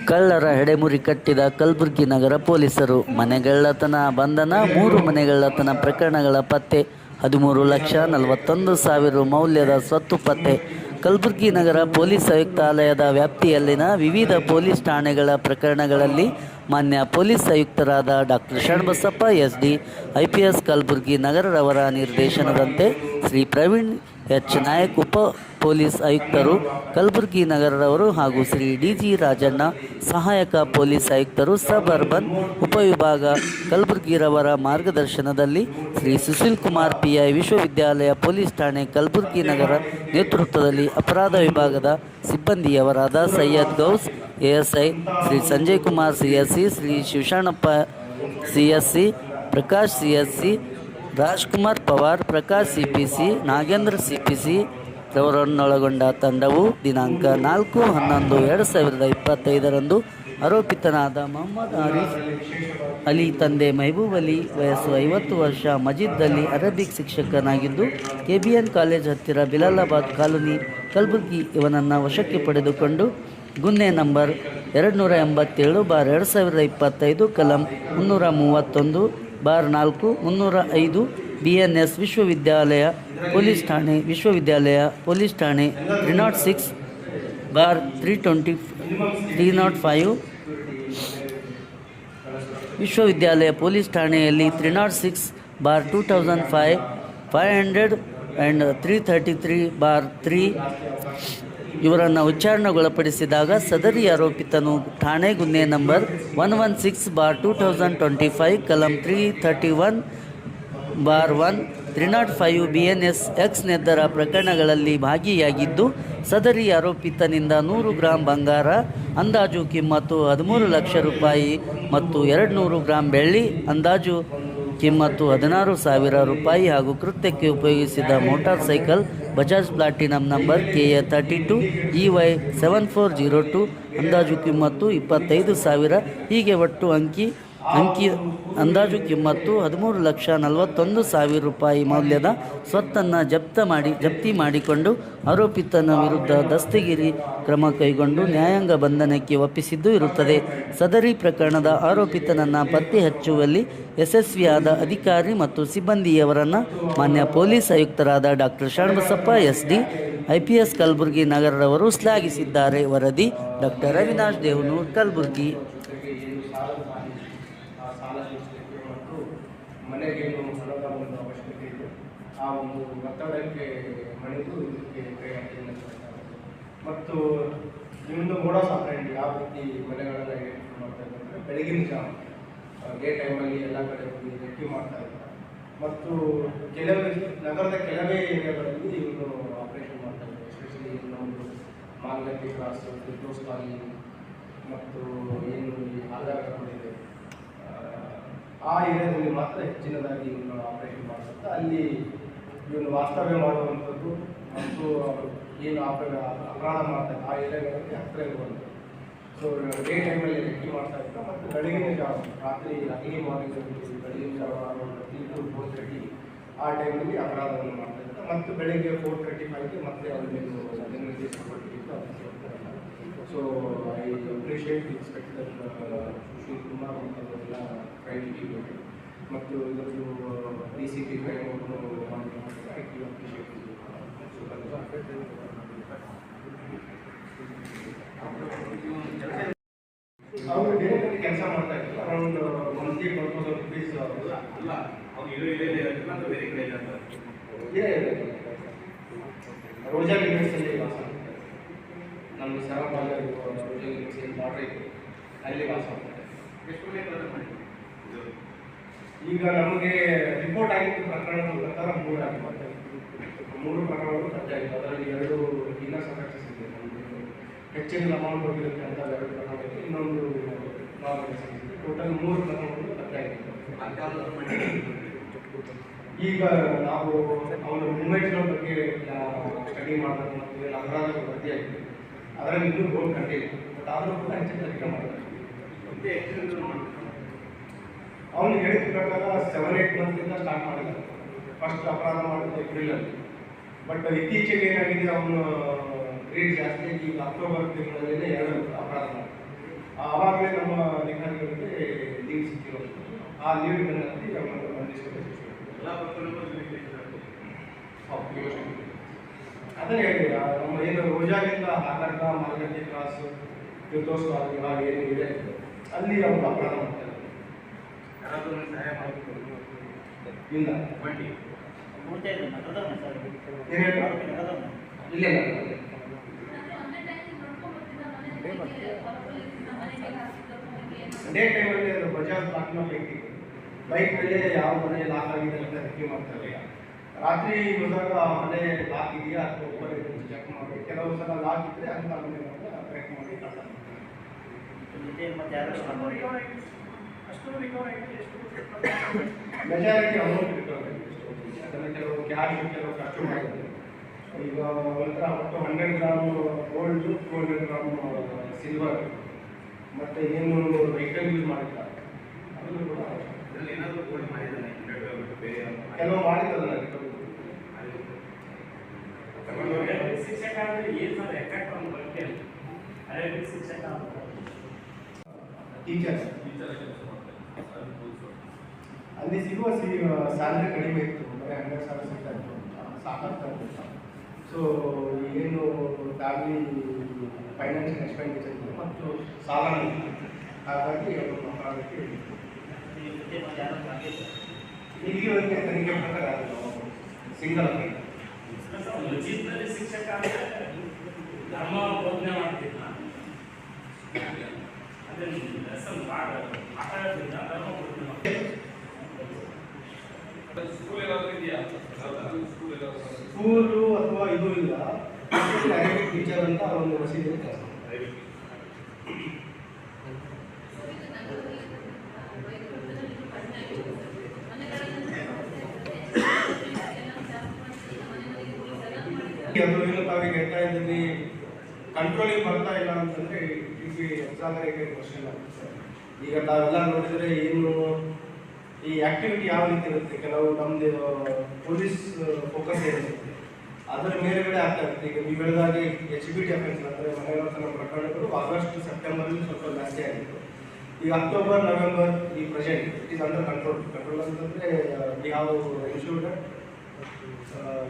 ಕಳ್ಳರ ಹೆಡೆಮುರಿ ಕಟ್ಟಿದ ಕಲಬುರಗಿ ನಗರ ಪೊಲೀಸರು. ಮನೆಗಳ್ಳತನ ಬಂಧನ, 3 ಮನೆಗಳ್ಳತನ ಪ್ರಕರಣಗಳ ಪತ್ತೆ, 13,41,000 ಮೌಲ್ಯದ ಸ್ವತ್ತು ಪತ್ತೆ. ಕಲಬುರಗಿ ನಗರ ಪೊಲೀಸ್ ಆಯುಕ್ತಾಲಯದ ವ್ಯಾಪ್ತಿಯಲ್ಲಿನ ವಿವಿಧ ಪೊಲೀಸ್ ಠಾಣೆಗಳ ಪ್ರಕರಣಗಳಲ್ಲಿ ಮಾನ್ಯ ಪೊಲೀಸ್ ಆಯುಕ್ತರಾದ doctor Sharanabasappa S D. IPS Kalaburagi ನಗರರವರ ನಿರ್ದೇಶನದಂತೆ ಶ್ರೀ ಪ್ರವೀಣ್ ಎಚ್. ನಾಯಕ್ ಉಪ ಪೊಲೀಸ್ ಆಯುಕ್ತರು ಕಲಬುರಗಿ ನಗರರವರು ಹಾಗೂ ಶ್ರೀ DG ರಾಜಣ್ಣ ಸಹಾಯಕ ಪೊಲೀಸ್ ಆಯುಕ್ತರು ಸಬ್ ಅರ್ಬನ್ ಉಪವಿಭಾಗ ಕಲಬುರಗಿರವರ ಮಾರ್ಗದರ್ಶನದಲ್ಲಿ ಶ್ರೀ ಸುಶೀಲ್ ಕುಮಾರ್ PI ವಿಶ್ವವಿದ್ಯಾಲಯ ಪೊಲೀಸ್ ಠಾಣೆ ಕಲಬುರಗಿ ನಗರ ನೇತೃತ್ವದಲ್ಲಿ ಅಪರಾಧ ವಿಭಾಗದ ಸಿಬ್ಬಂದಿಯವರಾದ Syed Ghouse ASI, Shri Sanjay Kumar CSC, Shri Shivashanappa CSC, Prakash CSC, Rajkumar Pawar, Prakash CPC, Nagendra CPC ರವರನ್ನೊಳಗೊಂಡ ತಂಡವು ದಿನಾಂಕ 4/11/2025 ಆರೋಪಿತನಾದ ಮೊಹಮ್ಮದ್ ಆರಿಫ್ ಅಲಿ ತಂದೆ ಮೆಹಬೂಬ್ ಅಲಿ ವಯಸ್ಸು 50 ವರ್ಷ, Majid Ali Arabic ಶಿಕ್ಷಕನಾಗಿದ್ದು KBN college ಹತ್ತಿರ ಬಿಲಾಲಾಬಾದ್ ಕಾಲೋನಿ ಕಲಬುರಗಿ ಇವನನ್ನು ವಶಕ್ಕೆ ಪಡೆದುಕೊಂಡು ಗುನ್ನೆ ನಂಬರ್ 287/2025 ಕಲಂ 331/4 305 BNS ವಿಶ್ವವಿದ್ಯಾಲಯ ಪೊಲೀಸ್ ಠಾಣೆ 306/305 ವಿಶ್ವವಿದ್ಯಾಲಯ ಪೊಲೀಸ್ ಠಾಣೆಯಲ್ಲಿ 306/2005 500 and 333/3 ಇವರನ್ನು ವಿಚಾರಣೆಗೊಳಪಡಿಸಿದಾಗ ಸದರಿ ಆರೋಪಿತನು ಠಾಣೆ ಗುನ್ನೆ ನಂಬರ್ 116/2025 ಕಲಂ 331/1 305 BNS X ನೆದ್ದರ ಪ್ರಕರಣಗಳಲ್ಲಿ ಭಾಗಿಯಾಗಿದ್ದು, ಸದರಿ ಆರೋಪಿತನಿಂದ 100 ಗ್ರಾಂ ಬಂಗಾರ ಅಂದಾಜು ಕಿಮ್ಮತ್ತು 13 ಲಕ್ಷ ರೂಪಾಯಿ ಮತ್ತು 200 ಗ್ರಾಂ ಬೆಳ್ಳಿ ಅಂದಾಜು ಕಿಮ್ಮತ್ತು 16,000 ರೂಪಾಯಿ ಹಾಗೂ ಕೃತ್ಯಕ್ಕೆ ಉಪಯೋಗಿಸಿದ motor cycle Bajaj platinum number KA 32 EY 7402 ಅಂದಾಜು ಕಿಮ್ಮತ್ತು 25,000 ಹೀಗೆ ಒಟ್ಟು ಅಂಕಿ ಅಂದಾಜು ಕಿಮ್ಮತ್ತು 13,41,000 ರೂಪಾಯಿ ಮೌಲ್ಯದ ಸ್ವತ್ತನ್ನು ಜಪ್ತಿ ಮಾಡಿಕೊಂಡು ಆರೋಪಿತನ ವಿರುದ್ಧ ದಸ್ತಗಿರಿ ಕ್ರಮ ಕೈಗೊಂಡು ನ್ಯಾಯಾಂಗ ಬಂಧನಕ್ಕೆ ಒಪ್ಪಿಸಿದ್ದು ಇರುತ್ತದೆ. ಸದರಿ ಪ್ರಕರಣದ ಆರೋಪಿತನನ್ನು ಪತ್ತೆ ಹಚ್ಚುವಲ್ಲಿ ಯಶಸ್ವಿಯಾದ ಅಧಿಕಾರಿ ಮತ್ತು ಸಿಬ್ಬಂದಿಯವರನ್ನು ಮಾನ್ಯ ಪೊಲೀಸ್ ಆಯುಕ್ತರಾದ doctor Sharanabasappa SD IPS Kalaburagi ನಗರರವರು ಶ್ಲಾಘಿಸಿದ್ದಾರೆ. ವರದಿ ಡಾಕ್ಟರ್ ಅವಿನಾಶ್ ದೇವನೂರ್, ಕಲಬುರಗಿ. ಮನೆಗೆ ಹಣದ ಒಂದು ಅವಶ್ಯಕತೆ ಇದೆ. ಆ ಒಂದು ಒತ್ತಡಕ್ಕೆ ಮಣಿದು ಇದಕ್ಕೆ ಕೈ ಹಾಕಿದ್ದಾರೆ. ಮತ್ತು ಇನ್ನೊಂದು ಮೋಡಸ್ ಆಪರೇಂಡ್ ಯಾವ ರೀತಿ ಮನೆಗಳನ್ನು ಐಡೆಂಟಿಫೈ ಮಾಡ್ತಾ ಇದ್ದಾರೆ ಅಂದರೆ ಬೆಳಗಿನ ಜಾವ ಡೇ ಟೈಮಲ್ಲಿ ಎಲ್ಲ ಕಡೆ ಹೋಗಿ ರೆಕ್ಕಿ ಮಾಡ್ತಾ ಇದ್ದಾರೆ. ಮತ್ತು ನಗರದ ಕೆಲವೇ ಏರಿಯಾಗಳಲ್ಲಿ ಇವರು ಆಪರೇಷನ್ ಮಾಡ್ತಾ ಇದ್ದಾರೆ. ಎಸ್ಪೆಷಲಿ ಇನ್ನೊಂದು ಮಾಲ್ಗಟ್ಟಿ ಕ್ರಾಸ್, ಫಿರ್ದೋಸ್ ಕಾಲನಿ ಮತ್ತು ಏನು ಈ ಆಧಾರ ಇದೆ ಆ ಏರಿಯಾದಲ್ಲಿ ಮಾತ್ರ ಹೆಚ್ಚಿನದಾಗಿ ಇವನು ಆಪರೇಷನ್ ಮಾಡ್ತಾರೆ. ಅಲ್ಲಿ ಇವನು ವಾಸ್ತವ್ಯ ಮಾಡುವಂಥದ್ದು ಮತ್ತು ಏನು ಅಪರಾಧ ಮಾಡ್ತಾರೆ ಆ ಏರಿಯಾಗಳಲ್ಲಿ ಹತ್ತಿರ ಇರುವಂಥದ್ದು. ಸೊ ಡೇ ಟೈಮಲ್ಲಿ ರೆಕ್ಕಿ ಮಾಡ್ತಾ ಇರ್ತಾರೆ. ಮತ್ತು ಬೆಳಗಿನ ಜಾವ ರಾತ್ರಿ ಅರ್ಲಿ ಮಾರ್ನಿಂಗ್ ಬೆಳಗಿನ ಜಾವ 3 to 4:30 ಆ ಟೈಮಲ್ಲಿ ಅಪರಾಧವನ್ನು ಮಾಡ್ತಾ ಇರ್ತಾರೆ. ಮತ್ತು ಬೆಳಗ್ಗೆ 4:35ಗೆ ಮತ್ತೆ ಅವರಿಗೆ ನಿರ್ದೇಶಿಸಲ್ಪಟ್ಟಿದ್ದು ಅದಕ್ಕೆ. So I appreciate inspector Sushil Kumar ಎಲ್ಲ ಕ್ರೈಮ್ ಮತ್ತು ಇದರದ್ದು DCP ಕ್ರೈಮ್ ಅವರು ಡೇಟಲ್ಲಿ ಕೆಲಸ ಮಾಡ್ತಾ ಇದ್ರು. ಅರೌಂಡ್ ಮಂತ್ಲಿ 1,000 rupees ಅಲ್ಲ ರೋಜಾ ಲಿಮಿಟ್ಸಲ್ಲಿ ವಾಸ ಮಾಡ್ತಾರೆ. ನಮ್ಮದು ಸರಬಾಗ ರೋಜಾ ಲಿಮಿಟ್ಸಲ್ಲಿ ಬಾರ್ಡ್ರ್ ಇತ್ತು, ಅಲ್ಲಿ ವಾಸ ಮಾಡ್ತಾರೆ. ಈಗ ನಮಗೆ ರಿಪೋರ್ಟ್ ಆಗಿದ್ದ ಪ್ರಕರಣಗಳ ಪ್ರಕಾರ 3 ಆಗಿದೆ. 3 ಪ್ರಕರಣಗಳು ಪತ್ತೆಯಾಗಿದೆ. ಅದರಲ್ಲಿ 2 ಇನ್ನರ್ಸ್ ಅಫೆನ್ಸಸ್ ಇದೆ. ಹೆಚ್ಚಿನ ಅಮೌಂಟ್ ಹೋಗಿರುತ್ತೆ ಅಂತ 2 ಪ್ರಕರಣಗಳು, ಇನ್ನೊಂದು ನಾರ್ಮಲ್ ಇದೆ. ಟೋಟಲ್ 3 ಪ್ರಕರಣಗಳು ಪತ್ತೆಯಾಗಿದೆ. ಈಗ ನಾವು ಅವರ ಮೂವ್ಮೆಂಟ್ಗಳ ಬಗ್ಗೆ ಸ್ಟಡಿ ಮಾಡಬೇಕು ಮತ್ತು ಅಪರಾಧಗಳು ವರದಿಯಾಗಿದೆ. ಅದರಲ್ಲಿ ಇನ್ನೂ ಗೋಲ್ ಕಂಡಿಲ್ಲ. ಬಟ್ ಆದರೂ ಕೂಡ ಹೆಚ್ಚಿನ ತನಿಖೆ ಮಾಡಬೇಕು. ಅವನು ಹೇಳಿದ ಪ್ರಕಾರ 7-8 ಮಂತ್ನಿಂದ ಸ್ಟಾರ್ಟ್ ಮಾಡಿದ್ದಾರೆ. ಫಸ್ಟ್ ಅಪರಾಧ ಮಾಡಿದ್ದು ಏಪ್ರಿಲಲ್ಲಿ. ಬಟ್ ಇತ್ತೀಚೆಗೆ ಏನಾಗಿದೆ, ಅವನು ರೇಟ್ ಜಾಸ್ತಿ ಆಗಿ ಈಗ ಅಕ್ಟೋಬರ್ ತಿಂಗಳಲ್ಲಿ 2 ಅಪರಾಧ ಮಾಡಿದ್ದಾರೆ. ಆ ಲೀಡ್ ಬೆನ್ನತ್ತಿ ಅವರನ್ನು ಬಂಧಿಸಿಕೊಂಡು ಅದನ್ನೇ ಹೇಳಿ ನಮ್ಮ ಏನು ರೋಜಾಗಿಂದ ಹಾಕರ್ಗ ಮಾರ್ಗಟ್ಟಿ ಕ್ರಾಸ್ ತೀರ್ಥೋತ್ಸವ ಏನಿದೆ ಅಲ್ಲಿ ಅವರು ಅಪರಾಧ ಮಾಡ್ತಾರೆ. ಸಹಾಯ ಮಾಡಬೇಕು ಇಲ್ಲ ಇಲ್ಲ ಡೇ ಟೈಮಲ್ಲಿ ಅದು ಬಜಾಜ್ ಲಾಕ್ನ ಬೈಕ್ ಮೇಲೆ ಯಾವ ಮನೆ ಲಾಕ್ ಆಗಿದೆ ಅಂತ ರಿವ್ಯೂ ಮಾಡ್ತಾರೆ. ರಾತ್ರಿ ಹೋದಾಗ ಆ ಮನೆ ಲಾಕ್ ಇದೆಯಾ ಅಥವಾ ಓಪನ್ ಇದೆ ಅಂತ ಚೆಕ್ ಮಾಡಿ, ಕೆಲವು ಸಲ ಲಾಕ್ ಇದ್ದರೆ ಅಂತ ಮನೆ ಬ್ರೇಕ್ ಮಾಡಿ ಮೆಜಾರಿಟಿ ಅಮೌಂಟ್ ರಿಕವರ್ ಅದನ್ನು ಕೆಲವು ಕ್ಯಾಶ್ ಕೆಲವು ಖರ್ಚು ಮಾಡಿದ್ದಾರೆ. ಈಗ ಒಂಥರ ಒಟ್ಟು 100 ಗ್ರಾಮ್ ಗೋಲ್ಡು 200 ಗ್ರಾಮ್ ಸಿಲ್ವರ್ ಮತ್ತು ಏನು ವೆಹಿಕಲ್ ಯೂಸ್ ಮಾಡಿದ್ದಾರೆ ಅದನ್ನು ಕೂಡ ಕೆಲವು ಮಾಡಿದ್ದಲ್ಲ ಟೀಚರ್ಸ್ ಅಲ್ಲಿ ಸಿಗುವ ಸ್ಯಾಲರಿ ಕಡಿಮೆ ಇತ್ತು, ಬರೀ 12,000 ಸಿಗ್ತಾ ಇತ್ತು, ಸಾಕಾಗ್ತಾ ಇತ್ತು. ಸೊ ಏನು ಫ್ಯಾಮಿಲಿ ಫೈನಾನ್ಷಿಯಲ್ ಎಕ್ಸ್ಪೆಂಡಿಚರ್ ಇತ್ತು ಮತ್ತು ಸಾಲ ಇತ್ತು, ಹಾಗಾಗಿ ಅವರು ಮಕ್ಕಳಕ್ಕೆ ಇಲ್ಲಿವರೆಗೆ ತನಿಖೆ ಪ್ರಕಾರ ಸಿಂಗಲ್ ಶಿಕ್ಷಕ ಧರ್ಮ ಬೋಧನೆ ಮಾಡ್ತಿದ್ದ ಸ್ಕೂಲು ಅಥವಾ ಇದು ಇಲ್ಲ, ಅರೇಬಿಕ್ ಟೀಚರ್ ಅಂತ ಒಂದು ಮಸೀದಿಯಲ್ಲಿ ಕೆಲಸ ಅದು ಏನು ತಾವೀಗ ಹೇಳ್ತಾ ಇದ್ದೀನಿ ಕಂಟ್ರೋಲಿಗೆ ಬರ್ತಾ ಇಲ್ಲ ಅಂತಂದರೆ ಈಗ ಎಕ್ಸಾಮರಿಗೆ ಕ್ವಶನ್ ಆಗುತ್ತೆ. ಈಗ ತಾವೆಲ್ಲ ನೋಡಿದರೆ ಏನು ಈ ಆ್ಯಕ್ಟಿವಿಟಿ ಯಾವ ರೀತಿ ಇರುತ್ತೆ, ಕೆಲವು ನಮ್ಮದು ಪೊಲೀಸ್ ಫೋಕಸ್ ಏನಿರುತ್ತೆ ಅದರ ಮೇಲೆಗಡೆ ಆಗ್ತಾ ಇರುತ್ತೆ. ಈಗ ನೀವು ಹೇಳಿದಾಗೆ HBT ಅಫೆನ್ಸ್ ಅಂದರೆ ಮನೆಗಳತನ ಪ್ರಕರಣಗಳು ಆಗಸ್ಟ್ ಸೆಪ್ಟೆಂಬರಲ್ಲಿ ಸ್ವಲ್ಪ ಜಾಸ್ತಿ ಆಗಿತ್ತು. ಈಗ ಅಕ್ಟೋಬರ್ ನವೆಂಬರ್ ಈ present it is under control ಅಂತಂದರೆ ಯಾವ ಇನ್ಶೂರ್ಡ್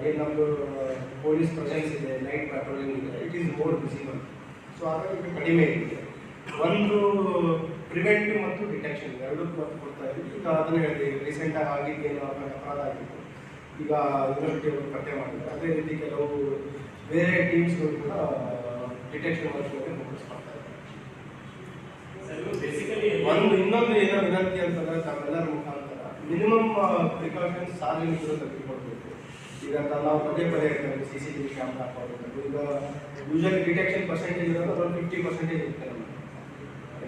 ಏನು ನಮ್ಮದು ಪೊಲೀಸ್ ಪ್ರೆಸೆನ್ಸ್ ಇದೆ, ನೈಟ್ ಪೆಟ್ರೋಲಿಂಗ್ ಇದೆ, it is more visible. So ಹಾಗಾಗಿ ಕಡಿಮೆ ಇದೆ. ಒಂದು ಪ್ರಿವೆಂಟಿವ್ ಮತ್ತು ಡಿಟೆಕ್ಷನ್ ಎರಡಕ್ಕೂ ಒತ್ತು ಕೊಡ್ತಾ ಇದ್ದೀವಿ. ಈಗ ಅದನ್ನು ಹೇಳಿದೆ, ರೀಸೆಂಟಾಗಿ ಆಗಿದ್ದೇನು ಅಪರಾಧ ಆಗಿತ್ತು, ಈಗ ಯೂನಿವರ್ಸಿಟಿ ಅವರು ಪತ್ತೆ ಮಾಡಿದ್ದಾರೆ. ಅದೇ ರೀತಿ ಕೆಲವು ಬೇರೆ ಟೀಮ್ಸ್ಗಳು ಕೂಡ ಡಿಟೆಕ್ಷನ್ ವರ್ಕ್ ಮೇಲೆ ಫೋಕಸ್ ಮಾಡ್ತಾ ಇದ್ದಾರೆ. ಇನ್ನೊಂದು ಏನೋ ವಿನಂತಿ ಅಂತಂದರೆ ತಾವೆಲ್ಲರ ಮುಖಾಂತರ ಮಿನಿಮಮ್ ಪ್ರಿಕಾಷನ್ಸ್ ಸಾರ್ವಜನಿಕರು ತೆಗೆದುಕೊಳ್ಬೇಕು. ಈಗ ನಾವು ಪದೇ ಹೇಳ್ತೇವೆ CCTV ಕ್ಯಾಮ್ರಾ ಹಾಕೋಬೇಕು. ಈಗ ಯೂಶಲಿ ಡಿಟೆಕ್ಷನ್ ಪರ್ಸೆಂಟೇಜ್ ಇರೋದು ಅರೌಂಡ್ 50% ಇರುತ್ತೆ.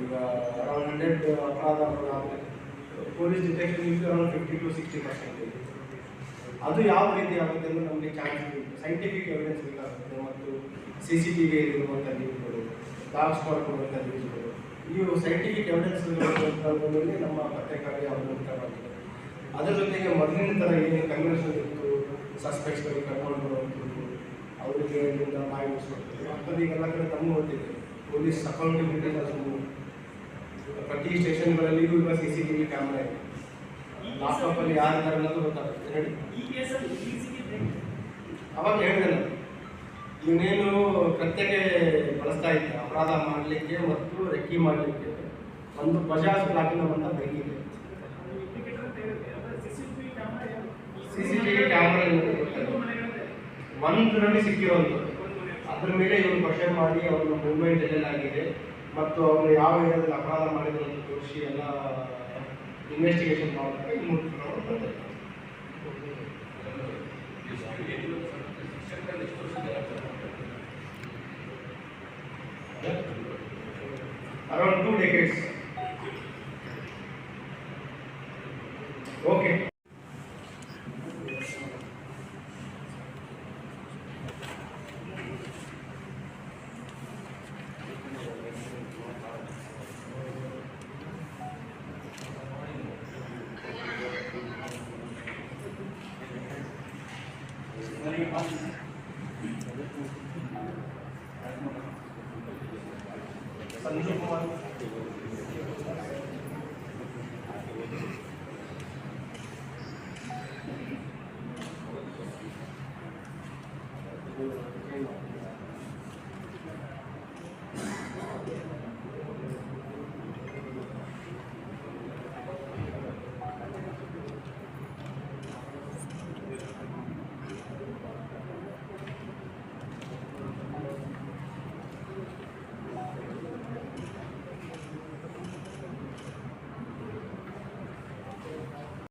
ಈಗ ಅರೌಂಡ್ 100 ಅಪರಾಧ ಆದರೆ police detection use around 50 to 60%. ಅದು ಯಾವ ರೀತಿ ಆಗುತ್ತೆ ಅಂದರೆ ನಮಗೆ ಚಾನ್ಸ್ ಸೈಂಟಿಫಿಕ್ ಎವಿಡೆನ್ಸ್ ಬೇಕಾಗುತ್ತೆ ಮತ್ತು CCTV ಇರುವಂಥ ನ್ಯೂಸ್ಗಳು, ಡಾಗ್ ಸ್ಪಾಟ್ ಕೊಡುವಂಥ ನ್ಯೂಸ್ಗಳು, ಇವು ಸೈಂಟಿಫಿಕ್ ಎವಿಡೆನ್ಸ್ ಮೇಲೆ ನಮ್ಮ ಪತ್ರಿಕಾರಿ ಅವಲಂಬಿತವಾಗಿದೆ. ಅದರ ಜೊತೆಗೆ ಮೊದಲಿನ ಥರ ಏನು ಕನ್ವೆನ್ಷನ್ ಇತ್ತು, ಸಸ್ಪೆಕ್ಟ್ಸ್ಗಳಿಗೆ ಕರ್ಕೊಂಡು ಬರುವಂಥದ್ದು, ಅವರಿಗೆ ಬಾಯಿ ಮುಗಿಸ್ಕೊಡ್ತೀವಿ ಅಂಥದ್ದು ಈಗೆಲ್ಲ ಕಡೆ ತಮ್ಮ ಗೊತ್ತಿದೆ. ಪೊಲೀಸ್ ಅಕೌಂಟಬಿಲಿಟಿ ಪ್ರತಿ ಸ್ಟೇಷನ್ಗಳಲ್ಲಿಯೂ ಈಗ CCTV ಕ್ಯಾಮ್ರಾ ಇದೆ. ಲ್ಯಾಪ್ಟಾಪಲ್ಲಿ ಯಾರಿದ್ದಾರೆ ಅನ್ನೋದು ಗೊತ್ತಾಗುತ್ತೆ. ಹೇಳಿ ಅವಾಗ ಹೇಳಿದೆ ನಾನು, ಇವನೇನು ಕತ್ತೆಗೆ ಬಳಸ್ತಾ ಇದ್ದ ಅಪರಾಧ ಮಾಡಲಿಕ್ಕೆ ಮತ್ತು ರೆಕ್ಕಿ ಮಾಡಲಿಕ್ಕೆ ಒಂದು ಬಜಾಜ್ ಪ್ಲಾಟಿನಮ್ ಅಂತ ಬೈಕ್ ಇದೆ. CCTV ಕ್ಯಾಮ್ರಾ ಒಂದರಲ್ಲಿ ಸಿಕ್ಕಿರೋದು, ಅದ್ರ ಮೇಲೆ ಇವನು ಕ್ವಶನ್ ಮಾಡಿ ಅವನ ಮೂವ್ಮೆಂಟ್ ಎಲ್ಲೆಲ್ಲಾಗಿದೆ ಮತ್ತು ಅವನು ಯಾವ ಏರಿಯಾದಲ್ಲಿ ಅಪರಾಧ ಮಾಡಿದ್ರು ಅಂತ ತೋರಿಸಿ ಎಲ್ಲ ಇನ್ವೆಸ್ಟಿಗೇಷನ್ ಮಾಡಿದ್ರೆ around 2 decades. Okay, Sanjeev Kumar ನೀವು change ಮಾಡಿ.